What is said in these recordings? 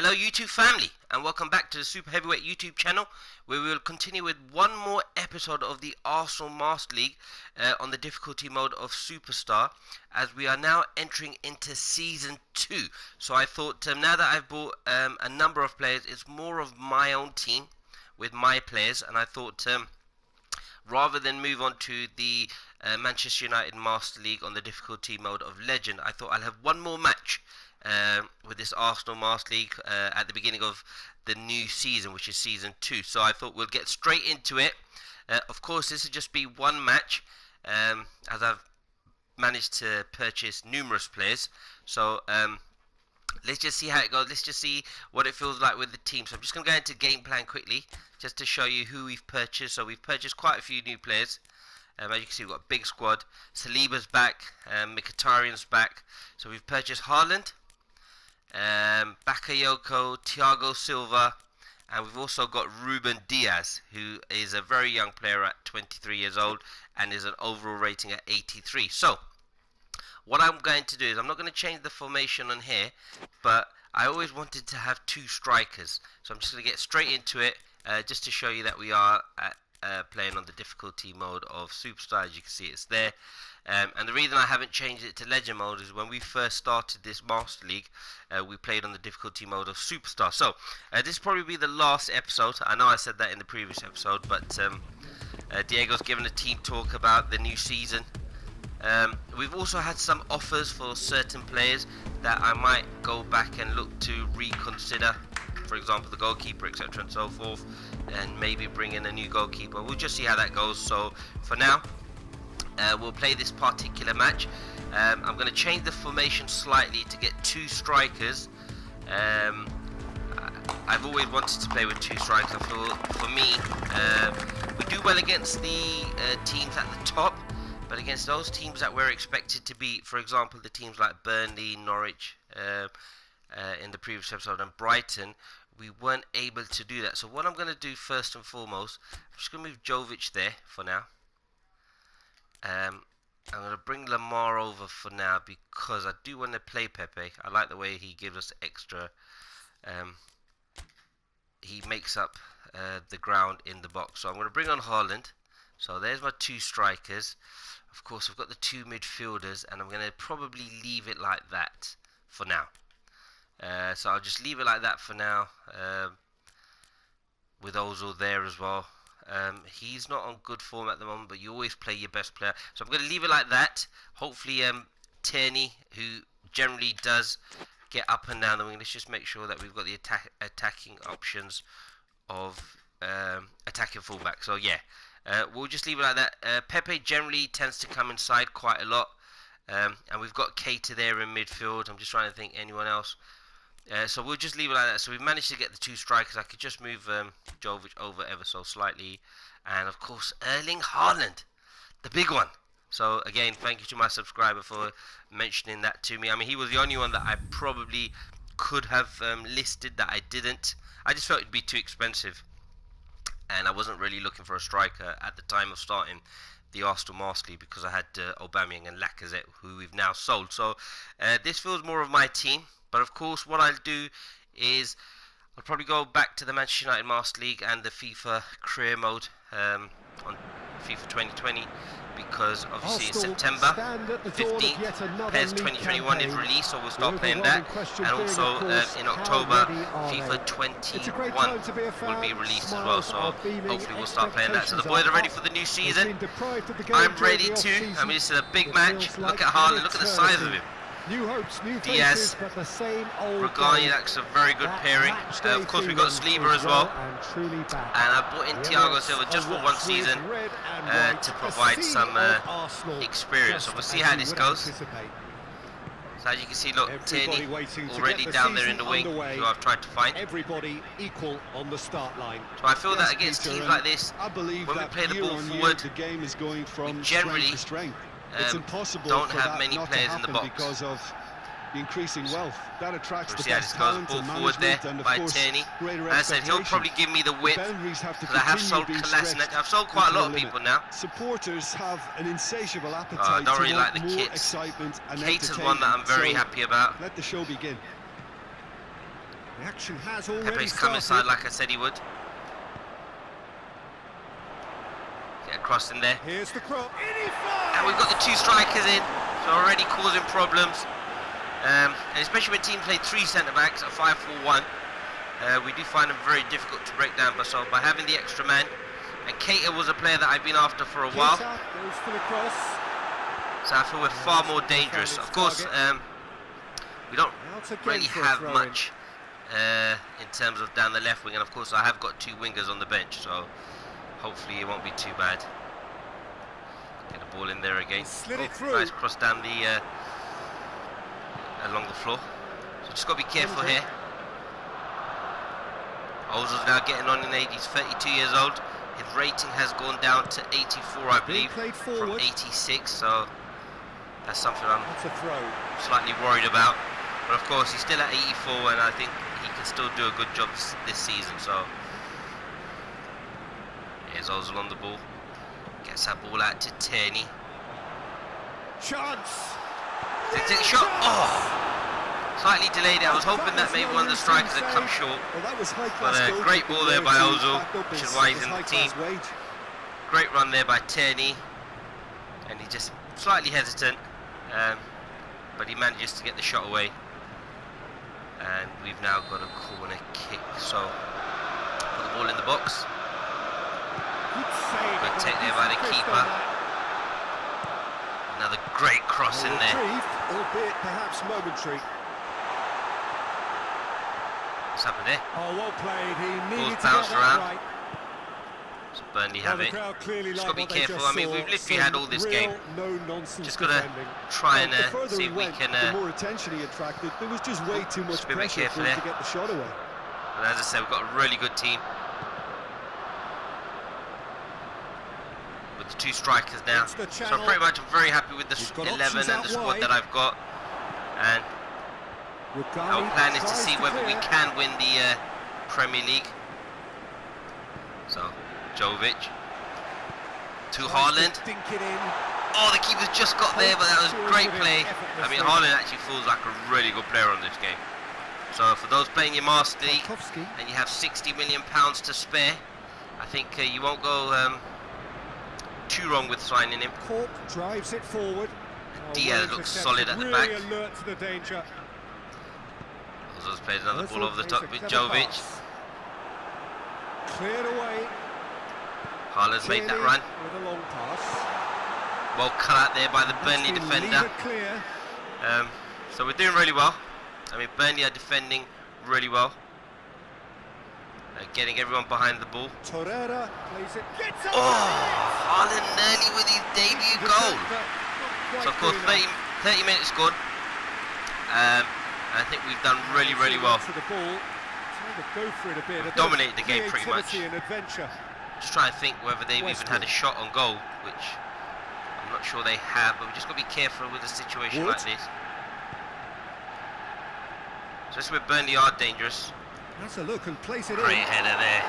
Hello YouTube family, and welcome back to the Super Heavyweight YouTube channel, where we will continue with one more episode of the Arsenal Master League on the difficulty mode of Superstar, as we are now entering into Season 2. So I thought now that I've bought a number of players, it's more of my own team with my players, and I thought rather than move on to the Manchester United Master League on the difficulty mode of Legend, I thought I'll have one more match with this Arsenal Master League at the beginning of the new season, which is Season 2. So I thought we'll get straight into it. Of course, this will just be one match, as I've managed to purchase numerous players. So let's just see how it goes. Let's just see what it feels like with the team. So I'm just going to go into game plan quickly, just to show you who we've purchased. So we've purchased quite a few new players. As you can see, we've got a big squad. Saliba's back, Mkhitaryan's back. So we've purchased Haaland, Bakayoko, Thiago Silva, and we've also got Ruben Diaz, who is a very young player at 23 years old and is an overall rating at 83. So what I'm going to do is, I'm not going to change the formation on here, but I always wanted to have two strikers, so I'm just going to get straight into it, just to show you that we are playing on the difficulty mode of Superstar. As you can see, it's there. And the reason I haven't changed it to Legend mode is when we first started this Master League, we played on the difficulty mode of Superstar. So this will probably be the last episode. I know I said that in the previous episode, but Diego's given a team talk about the new season. We've also had some offers for certain players that I might go back and look to reconsider. For example, the goalkeeper, etc. and so forth, and maybe bring in a new goalkeeper. We'll just see how that goes. So for now, we'll play this particular match. I'm going to change the formation slightly to get two strikers. I've always wanted to play with two strikers. I feel, for me, we do well against the teams at the top, but against those teams that we're expected to beat, for example, the teams like Burnley, Norwich, in the previous episode, and Brighton, we weren't able to do that. So what I'm going to do first and foremost, I'm just going to move Jovic there for now. I'm going to bring Lamar over for now because I do want to play Pepe. I like the way he gives us extra. He makes up the ground in the box. So I'm going to bring on Haaland. So there's my two strikers. Of course, I've got the two midfielders, and I'm going to probably leave it like that for now. So I'll just leave it like that for now, with Ozil there as well. He's not on good form at the moment, but you always play your best player. So I'm going to leave it like that. Hopefully Tierney, who generally does get up and down the wing, let's just make sure that we've got the attacking options of attacking fullback. So yeah, we'll just leave it like that. Pepe generally tends to come inside quite a lot, and we've got Keita there in midfield. I'm just trying to think anyone else. So we'll just leave it like that. So we've managed to get the two strikers. I could just move Jovic over ever so slightly. And of course, Erling Haaland, the big one. So again, thank you to my subscriber for mentioning that to me. I mean, he was the only one that I probably could have listed that I didn't. I just felt it'd be too expensive, and I wasn't really looking for a striker at the time of starting the Arsenal Master League, because I had Aubameyang and Lacazette, who we've now sold. So this feels more of my team. But of course, what I'll do is I'll probably go back to the Manchester United Master League and the FIFA career mode on FIFA 2020, because obviously in September 15th, PES 2021 is released, so we'll start playing that. And also in October, FIFA 21 will be released as well, so hopefully we'll start playing that. So the boys are ready for the new season. I'm ready too. I mean, this is a big match. Look at Haaland, look at the size of him. New hopes, new Diaz, Rugani, that's a very good pairing. Of course, we've got Saliba as well. And I brought in Thiago Silva just for one season to provide some experience. So we'll see how this goes. So as you can see, look, Tierney already down there in the wing, who I've tried to find. Everybody equal on the start line. So I feel that against teams like this, when we play the ball forward, we generally don't have many players in the box. Because of the increasing wealth that attracts the best talent and forward there by Tierney. As I said, he'll probably give me the width, because I have sold Kolasinac. I've sold quite a lot of people now. Supporters have an insatiable appetite. I don't really like the kits. Keita's one that I'm very happy about. Let the show begin. The action has already Pepe's come inside like I said he would. Get a cross in there. Here's the cross. And we've got the 2 strikers in, so already causing problems. And especially when teams play 3 centre-backs at 5-4-1, we do find them very difficult to break down. But so by having the extra man, and Keita was a player that I've been after for a while, Goes for the cross. so I feel we're far more dangerous. Of course, we don't really have much in terms of down the left wing, and of course I have got 2 wingers on the bench, so hopefully it won't be too bad. Get the ball in there again. Nice cross down the along the floor. So just got to be careful here. Ozil's now getting on in age. He's 32 years old. His rating has gone down to 84, I believe, from 86. So that's something I'm slightly worried about. But of course, he's still at 84, and I think he can still do a good job this season. So here's Ozil on the ball. Gets that ball out to Tierney. Chance. They take a shot. Oh! Slightly delayed. I was hoping that maybe one of the strikers had come short. But a great ball there by Ozil, which is why he's in the team. Great run there by Tierney. And he's just slightly hesitant. But he manages to get the shot away. And we've now got a corner kick. So, put the ball in the box. Good take there by the keeper. Another great cross in there. Albeit perhaps momentary. What's happened there? Oh, well played. He needed Ball's bounced around. Right. So Burnley have it. Just got to be careful. I mean, we've literally had all this game. Just got to try and see if we can. The more attention he attracted, there was just way too much pressure for him to get the shot away. But as I said, we've got a really good team. With the 2 strikers now. So I'm very happy with the 11 and the squad that I've got. And our plan is to see whether we can win the Premier League. So, Jovic to Haaland. Oh, the keeper's just got there, but that was great play. I mean, Haaland actually feels like a really good player on this game. So, for those playing your Master League and you have £60 million to spare, I think you won't go too wrong with signing him. Cork drives it forward. Diaz looks solid at the back. Alert to the danger. Ozil's played another ball over the top with Jovic. Cleared away. Haaland's made that run. With a long pass. Well cut out there by the Burnley defender. So we're doing really well. I mean, Burnley are defending really well. Getting everyone behind the ball. Torreira plays it. Haaland nearly with his debut goal. So of course 30 minutes gone. I think we've done really well. We've dominated the game pretty much. Just trying to think whether they've even had a shot on goal, which I'm not sure they have, but we've just got to be careful with a situation like this. Just with Burnley are dangerous. That's a look and place it Great in. header there.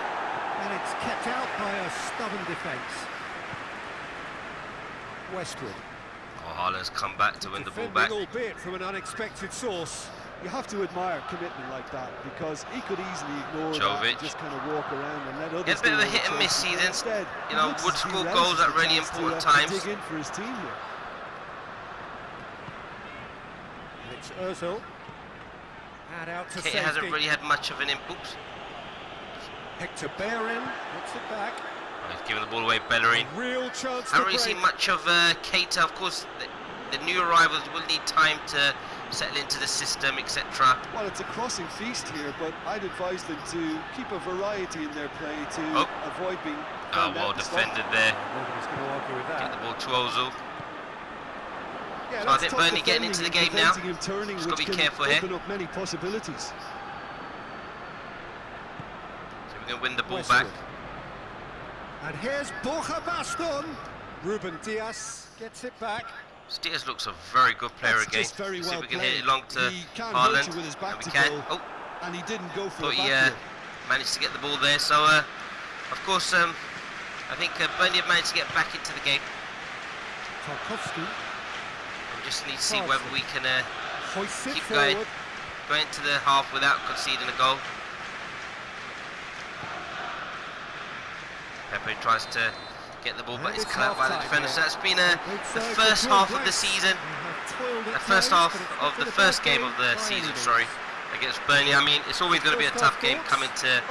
And it's kept out by a stubborn defence. Westwood. Oh, Haaland's come back to win the ball back. Albeit from an unexpected source. You have to admire commitment like that, because he could easily ignore that and just kind of walk around and let others. It's a bit of a hit and miss season. Instead, you know, would score goals at really important times. Dig in for his team here. And it's Ozil. Add out to safety. Hasn't really had much of an input. Hector Bellerin puts it back. Oh, he's giving the ball away, Bellerin. Real chance. I haven't really seen much of Keita. Of course, the new arrivals will need time to settle into the system, etc. Well, it's a crossing feast here, but I'd advise them to keep a variety in their play to avoid being. Well defended there. Nobody's going to argue with that. Get the ball to Ozil. Yeah, so I think Burnley getting into the game now. Just got to be careful here. Open up many possibilities. So we're going to win the ball back. And here's Borja Baston. Ruben Diaz gets it back. Diaz looks a very good player again. See if we can hit it long to Haaland. And we can. Oh, and he didn't go for it. He managed to get the ball there. So, of course, I think Burnley have managed to get back into the game. Tarkowski. We just need to see whether we can keep going. going into the half without conceding a goal. Pepe tries to get the ball, but it's cut out by the defender. So that's been the first half of the season, the first half of the first game of the season, sorry, against Burnley. I mean, it's always going to be a tough game coming to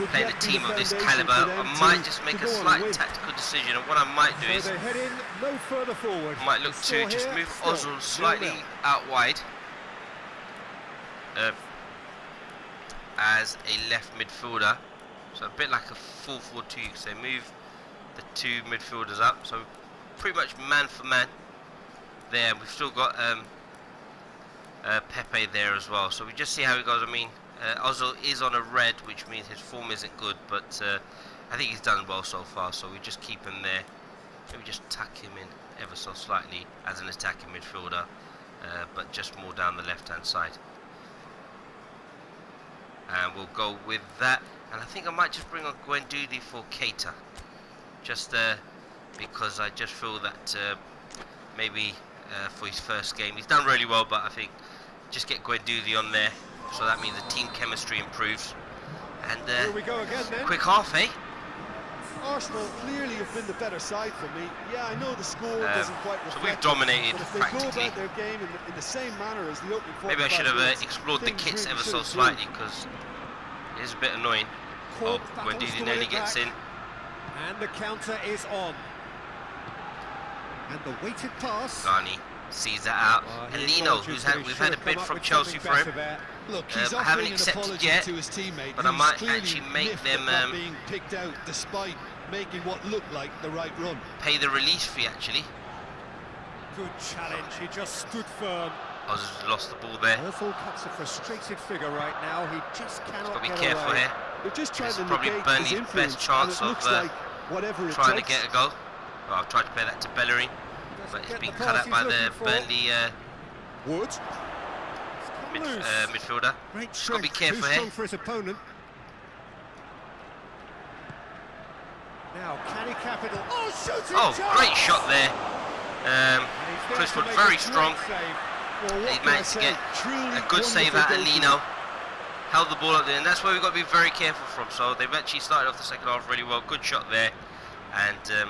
playing a team of this caliber. I might just make a slight tactical decision, and what I might do is I might look to just move Ozil slightly out wide as a left midfielder, so a bit like a 4-4-2. You could say move the two midfielders up, so pretty much man for man there. We've still got Pepe there as well, so we just see how it goes. I mean, Ozil is on a red, which means his form isn't good, but I think he's done well so far, so we just keep him there. Maybe just tuck him in ever so slightly as an attacking midfielder, but just more down the left hand side. And we'll go with that, and I think I might just bring on Guendouzi for Keita, just because I just feel that maybe for his first game he's done really well, but I think just get Guendouzi on there, so that means the team chemistry improves. And here we go again, then. Quick half, eh? Arsenal clearly have been the better side for me. Yeah, I know the score doesn't quite reflect. So we've dominated but if they practically. go about their game in the same manner as the opening 45 Maybe I should have minutes, explored the kits really ever so slightly, because it is a bit annoying. Oh, Guendouzi nearly gets in. And the counter is on. And the weighted pass. Ghani sees that out. And Lino, we've had a bid from Chelsea for him. Look, I haven't accepted yet, to his teammate, but I might actually make them being picked out despite making what looked like the right run. Pay the release fee actually. Good challenge, he just stood firm. Ozil's lost the ball there. Hurful cuts a frustrated figure right now. He just cannot got to be get careful away. Here. This is probably Burnley's best chance of trying to get a goal. Well, I've tried to play that to Bellerin, but it's been cut out by the Burnley midfielder. Just got to be careful here. For his opponent. Now, can he capital? Oh, great shot there. Chris Wood very strong. He managed to get a good save out of Lino. Held the ball up there, and that's where we've got to be very careful from. So they've actually started off the second half really well. Good shot there, and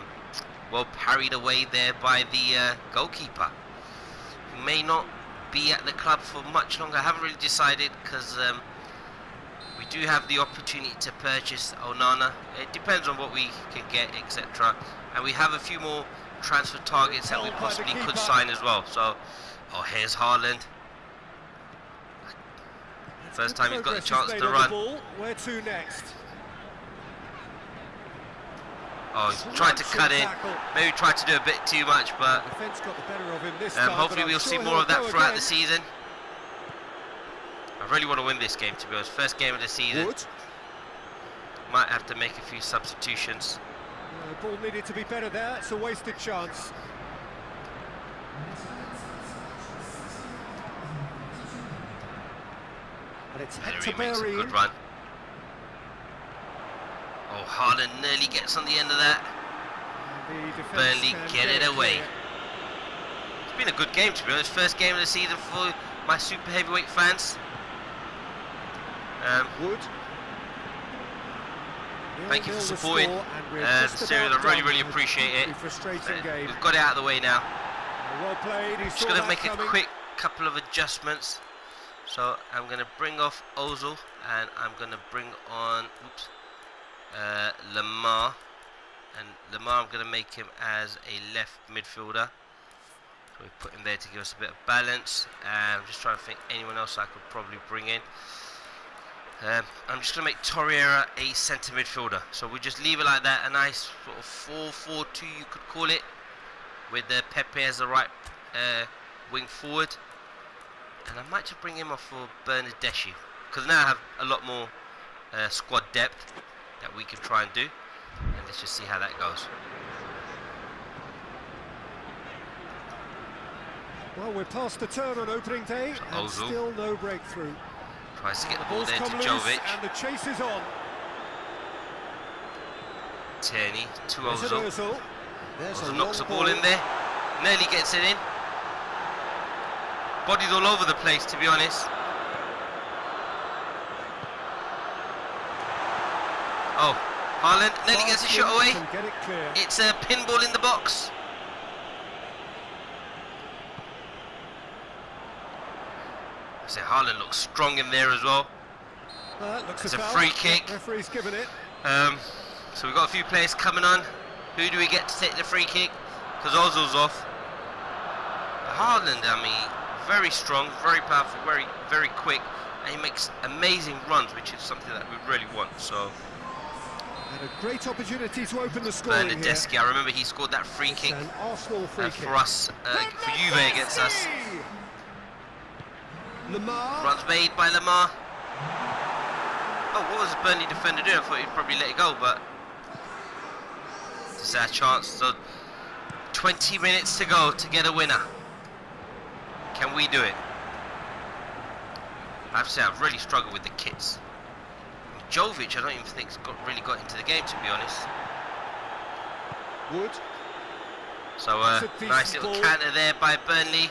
well parried away there by the goalkeeper, who may not be at the club for much longer. I haven't really decided, because we do have the opportunity to purchase Onana. It depends on what we can get, etc. And we have a few more transfer targets that we possibly could sign as well. So, oh, here's Haaland. First time he's got a chance to run. Where to next? Oh, he's trying to cut in. Maybe tried to do a bit too much, but hopefully we'll see more of that throughout the season. I really want to win this game, to be honest. First game of the season. Might have to make a few substitutions. The ball needed to be better there. It's a wasted chance. And it's Bellerin makes a good run. Oh, Haaland nearly gets on the end of that. Burnley get it away. It's been a good game, to be honest. First game of the season for my super heavyweight fans. Thank you for supporting the series. I really appreciate it. We've got it out of the way now. Just going to make a quick couple of adjustments. So I'm going to bring off Ozil, and I'm going to bring on Lamar. And Lamar, I'm going to make him as a left midfielder. So we put him there to give us a bit of balance. I'm just trying to think anyone else I could probably bring in. I'm just going to make Torreira a centre midfielder. So we just leave it like that, a nice sort of 4-4-2 you could call it, with Pepe as the right wing forward. And I might just bring him off for Bernardeschi, because now I have a lot more squad depth that we can try and do. And let's just see how that goes. Well, we're past the turn on opening day, so and still no breakthrough. Tries to get the ball there to Jovic. And the chase is on. Tierney to Ozil. Ozil Knocks the ball in there. Nearly gets it in. bodies all over the place, to be honest. Oh, Haaland nearly gets a shot away. It's a pinball in the box. I say Haaland looks strong in there as well. It's a free kick. Referee's given it. So we've got a few players coming on. Who do we get to take the free kick? Because Ozil's off. Haaland, I mean, very strong, very powerful, very quick, and he makes amazing runs, which is something that we really want. So. And a great opportunity to open the scoring here. I remember he scored that free kick for us, for Juve against us. Lamar. Runs made by Lamar. Oh, what was the Burnley defender doing? I thought he'd probably let it go, but this is our chance. So 20 minutes to go to get a winner. Can we do it? I have to say, I've really struggled with the kits. Jovic, I don't even think really got into the game, to be honest. Wood. So nice little counter there by Burnley.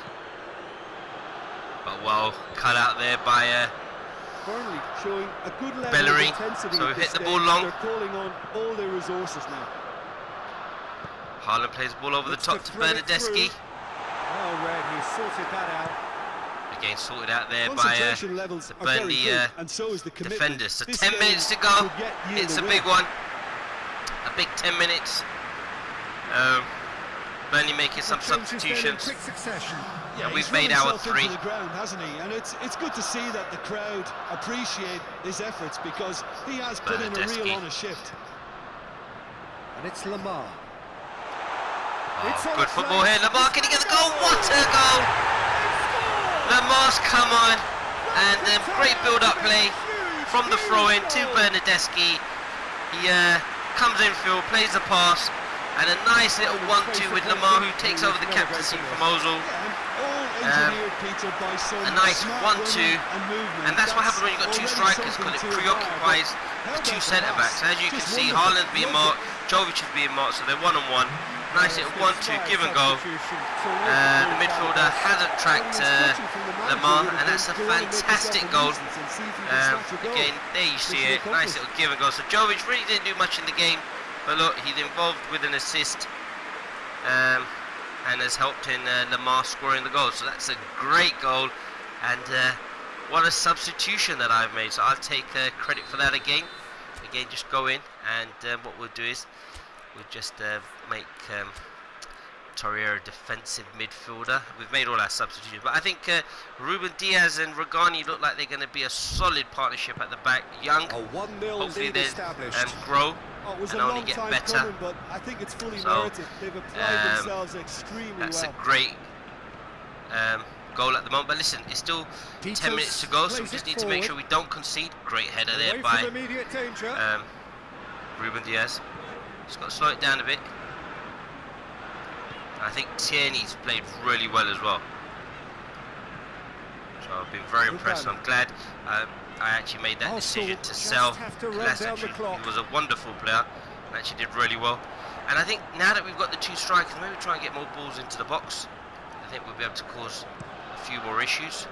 But well, cut out there by Burnley showing a good level Bellerin. of intensity. So we've hit the ball long. They're calling on all their resources now. Haaland plays the ball over the top to Bernardeschi. Oh, Red, he sorted that out. Again, sorted out there by the Burnley defenders. So 10 minutes to go. It's a big one. A big 10 minutes. Burnley making some substitutions. Yeah, we've made our 3. Into the ground, hasn't he? And it's good to see that the crowd appreciate his efforts, because he has put in a real honest shift. And it's Lamar. Oh, good football here. Lamar, can he get the goal? What a goal! Lamar's come on, and then great build-up play from the throw-in to Bernardeschi. He comes infield, plays the pass, and a nice little 1-2 with Lamar, who takes over the captaincy from Ozil. A nice 1-2, and that's what happens when you've got 2 strikers, because it preoccupies the 2 centre-backs. As you can see, Haaland's being marked, Jovic is being marked, so they're one-on-one. Nice little 1-2 give and go. The midfielder hasn't tracked Lamar, and that's a fantastic goal. Again, there you see it. Nice little give and go. So Jovic really didn't do much in the game, but look, he's involved with an assist, and has helped in Lamar scoring the goal. So that's a great goal, and what a substitution that I've made. So I'll take credit for that again. Again, just go in, and what we'll do is we'll just make Torreira a defensive midfielder. We've made all our substitutions, but I think Ruben Diaz and Rugani look like they're going to be a solid partnership at the back. Young, hopefully they grow and only get better. Coming, but I think it's fully merited. They've applied themselves extremely that's well. A great goal at the moment, but listen, it's still 10 minutes to go, so we just need to make sure we don't concede. Great header there by Ruben Diaz. Just got to slow it down a bit. I think Tierney's played really well as well. So I've been very impressed. I'm glad I actually made that decision to sell. He was a wonderful player and actually did really well. And I think now that we've got the 2 strikers, maybe try and get more balls into the box. I think we'll be able to cause a few more issues.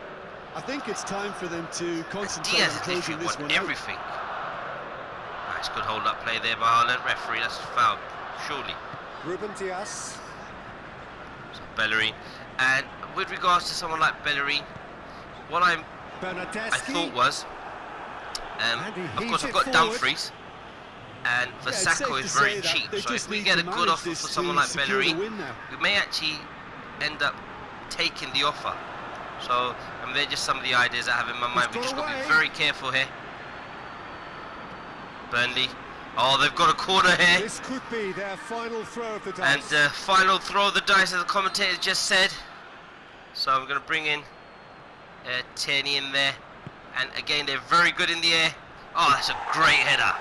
I think it's time for them to concentrate on closing this one out. Everything. Nice, good hold-up play there by Haaland. Referee, that's a foul, surely. Ruben Diaz. So Bellerin. And with regards to someone like Bellerin, what I thought was, of course I've got Dumfries, and Vasako is very cheap. So if we get a good offer for someone like Bellerin, we may actually end up taking the offer. So, they're just some of the ideas I have in my mind. We've just got to be very careful here. Burnley. Oh, they've got a corner here. This could be their final throw of the dice. And final throw of the dice, as the commentator just said. So I'm going to bring in Tierney in there. And again, they're very good in the air. Oh, that's a great header.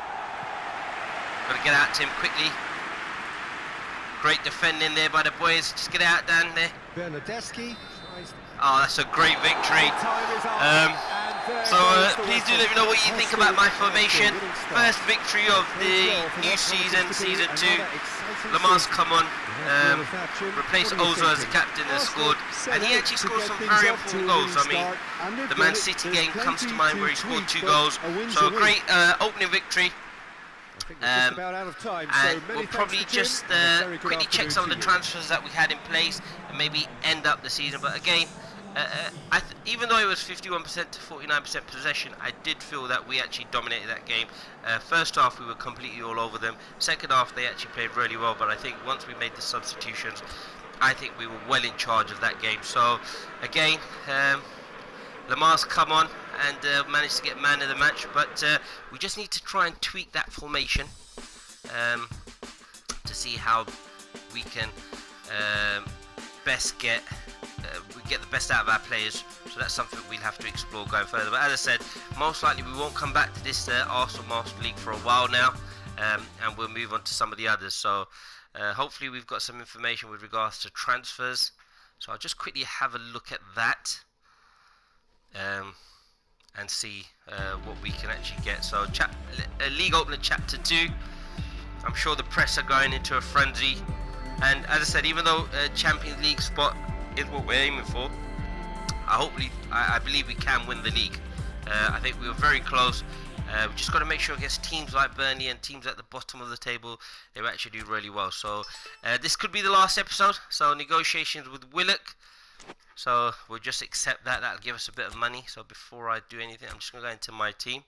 Got to get out to him quickly. Great defending there by the boys. Just get out down there. Bernardeschi. Oh, that's a great victory. So please do let me know what you think about my formation. First victory of the new season, Season 2. Lamar's come on, replaced Ozil as the captain and scored. And he actually scored some very important goals. I mean, the Man City game comes to mind where he scored 2 goals. So a great opening victory. And we'll probably just quickly check some of the transfers that we had in place and maybe end up the season. But again, even though it was 51% to 49% possession, I did feel that we actually dominated that game. First half we were completely all over them. Second half they actually played really well, but I think once we made the substitutions, I think we were well in charge of that game. So again, Lamar's come on and managed to get man of the match, but we just need to try and tweak that formation to see how we can best get the best out of our players. So that's something we'll have to explore going further. But as I said, most likely we won't come back to this Arsenal Master League for a while now, and we'll move on to some of the others. So hopefully we've got some information with regards to transfers. So I'll just quickly have a look at that and see what we can actually get. So League Opener Chapter 2. I'm sure the press are going into a frenzy. And as I said, even though Champions League spot is what we're aiming for, I believe we can win the league. I think we were very close. We just got to make sure against teams like Burnley and teams at the bottom of the table, they will actually do really well. So this could be the last episode. So negotiations with Willock. So we'll just accept that. That'll give us a bit of money. So before I do anything, I'm just going to go into my team.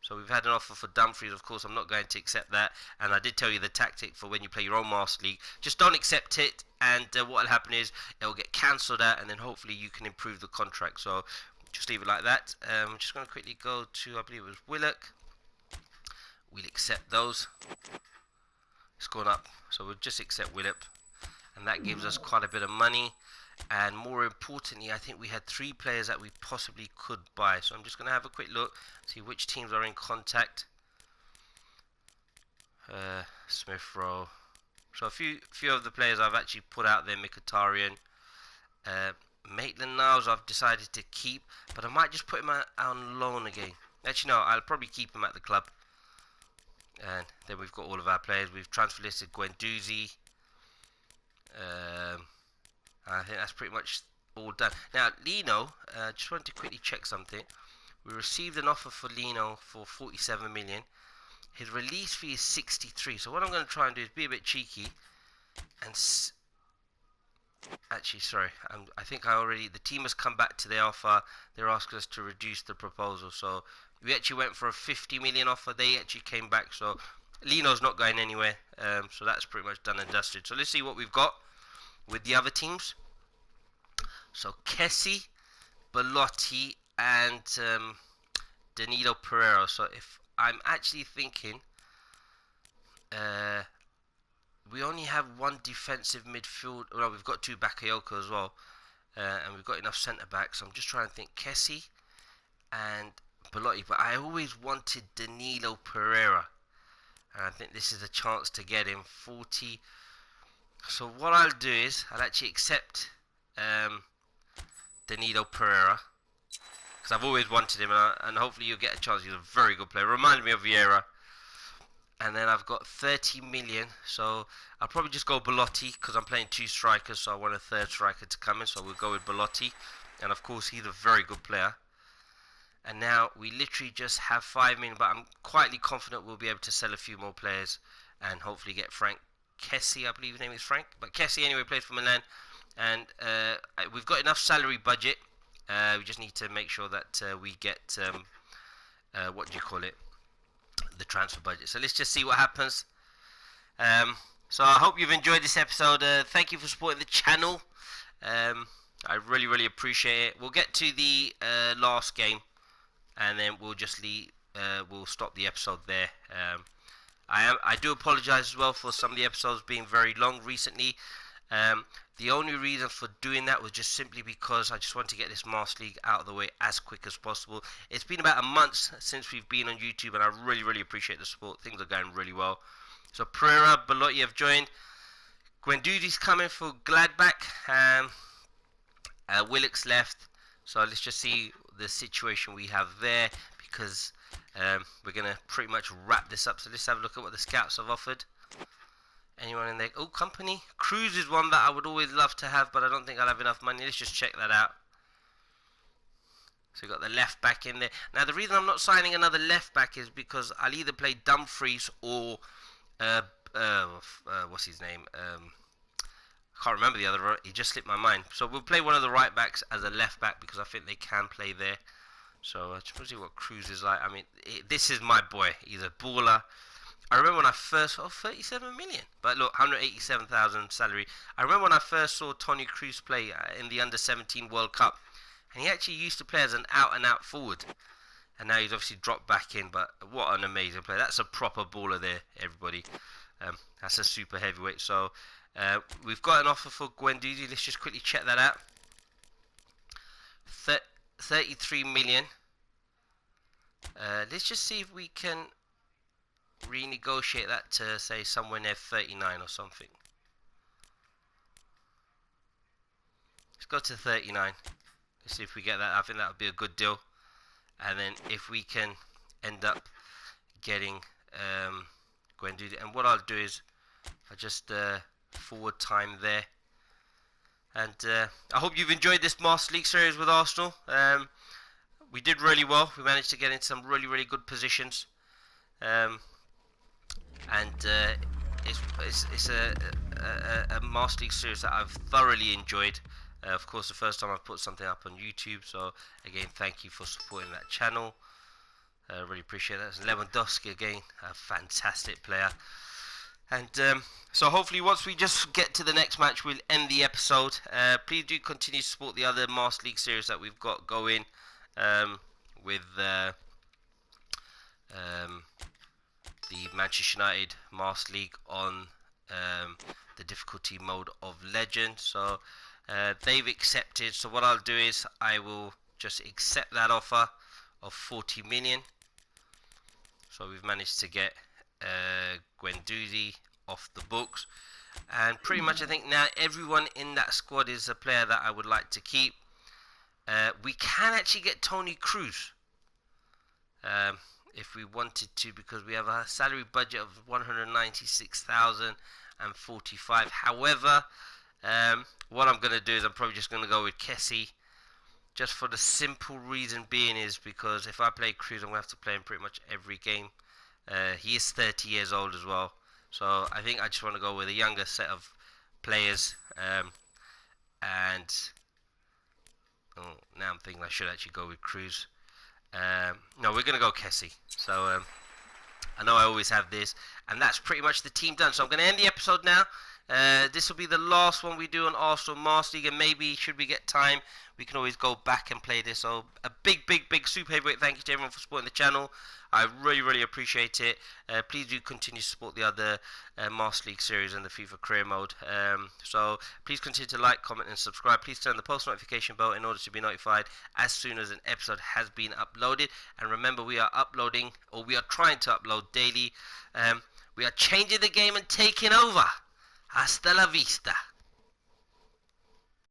So we've had an offer for Dumfries. Of course, I'm not going to accept that. And I did tell you the tactic for when you play your own Master League. Just don't accept it. And what will happen is it will get cancelled out. And then hopefully you can improve the contract. So just leave it like that. I'm just going to quickly go to, I believe it was Willock. We'll accept those. It's gone up. So we'll just accept Willock. And that gives us quite a bit of money. And more importantly, I think we had 3 players that we possibly could buy. So I'm just going to have a quick look, see which teams are in contact. Smith Rowe. So a few of the players I've actually put out there. Mkhitaryan, Maitland-Niles I've decided to keep, but I might just put him on loan again. Actually no, I'll probably keep him at the club. And then we've got all of our players. We've transfer listed Guendouzi. I think that's pretty much all done. Now, Lino, just wanted to quickly check something. We received an offer for Lino for 47 million. His release fee is 63. So what I'm going to try and do is be a bit cheeky. And actually, sorry, I think the team has come back to their offer. They're asking us to reduce the proposal. So we actually went for a 50 million offer. They actually came back. So Lino's not going anywhere. So that's pretty much done and dusted. So let's see what we've got with the other teams. So Kessie, Belotti, and Danilo Pereira. So if I'm actually thinking, we only have one defensive midfield. Well, we've got 2 Bakayoko as well, and we've got enough centre backs. So I'm just trying to think Kessie and Belotti. But I always wanted Danilo Pereira, and I think this is a chance to get him 40. So what I'll do is I'll actually accept Danilo Pereira, because I've always wanted him, and hopefully you'll get a chance. He's a very good player. Reminded me of Vieira. And then I've got 30 million, so I'll probably just go Belotti, because I'm playing 2 strikers, so I want a 3rd striker to come in, so we'll go with Belotti. And of course he's a very good player. And now we literally just have 5 million, but I'm quietly confident we'll be able to sell a few more players and hopefully get Frank Kessie, I believe his name is Frank, but Kessie anyway plays for Milan. And we've got enough salary budget. We just need to make sure that we get what do you call it, the transfer budget. So let's just see what happens. So I hope you've enjoyed this episode. Thank you for supporting the channel. I really appreciate it. We'll get to the last game, and then we'll just we'll stop the episode there. I do apologize as well for some of the episodes being very long recently. The only reason for doing that was just simply because I just want to get this Master League out of the way as quick as possible. It's been about a month since we've been on YouTube, and I really appreciate the support. Things are going really well. So Pereira, Belotti have joined. Guendouzi's coming for Gladbach. Willock's left. So let's just see the situation we have there, because we're going to pretty much wrap this up. So let's have a look at what the scouts have offered. Anyone in there? Oh, company. Cruz is one that I would always love to have, but I don't think I'll have enough money. Let's just check that out. So we've got the left back in there. Now, the reason I'm not signing another left back is because I'll either play Dumfries or what's his name? I can't remember the other. He just slipped my mind. So we'll play one of the right backs as a left back because I think they can play there. So just want to see what Cruz is like. I mean, this is my boy. He's a baller. I remember when I first 37 million. But look, 187,000 salary. I remember when I first saw Toni Kroos play in the Under-17 World Cup, and he actually used to play as an out-and-out forward. And now he's obviously dropped back in, but what an amazing player. That's a proper baller there, everybody. That's a super heavyweight. So we've got an offer for Guendouzi. Let's just quickly check that out. 33 million. Let's just see if we can renegotiate that to say somewhere near 39 or something. Let's go to 39. Let's see if we get that. I think that would be a good deal. And then if we can end up getting Guendouzi, and what I'll do is I just forward time there. And I hope you've enjoyed this Master League series with Arsenal. We did really well. We managed to get into some really good positions. It's a Master League series that I've thoroughly enjoyed. Of course, the first time I've put something up on YouTube. So again, thank you for supporting that channel. Really appreciate that. It's Lewandowski again, a fantastic player. And so hopefully once we just get to the next match, we'll end the episode. Please do continue to support the other Master League series that we've got going with the Manchester United Master League on the difficulty mode of Legend. So they've accepted. So what I'll do is I will just accept that offer of 40 million. So we've managed to get Guendouzi off the books, and pretty much I think now everyone in that squad is a player that I would like to keep. We can actually get Toni Kroos if we wanted to, because we have a salary budget of 196,045. However, what I'm going to do is I'm probably just going to go with Kessie, just for the simple reason being is because if I play Kroos, I'm going to have to play him pretty much every game. He is 30 years old as well, so I think I just want to go with a younger set of players. And now I'm thinking I should actually go with Kroos. No, we're going to go Kessie. So I know I always have this, and that's pretty much the team done. So I'm going to end the episode now. This will be the last one we do on Arsenal Master League, and maybe should we get time, we can always go back and play this. So a big super heavyweight thank you to everyone for supporting the channel. I really appreciate it. Please do continue to support the other Master League series and the FIFA career mode. So please continue to like, comment and subscribe. Please turn the post notification bell in order to be notified as soon as an episode has been uploaded. And remember, we are uploading, or we are trying to upload daily. We are changing the game and taking over. Hasta la vista.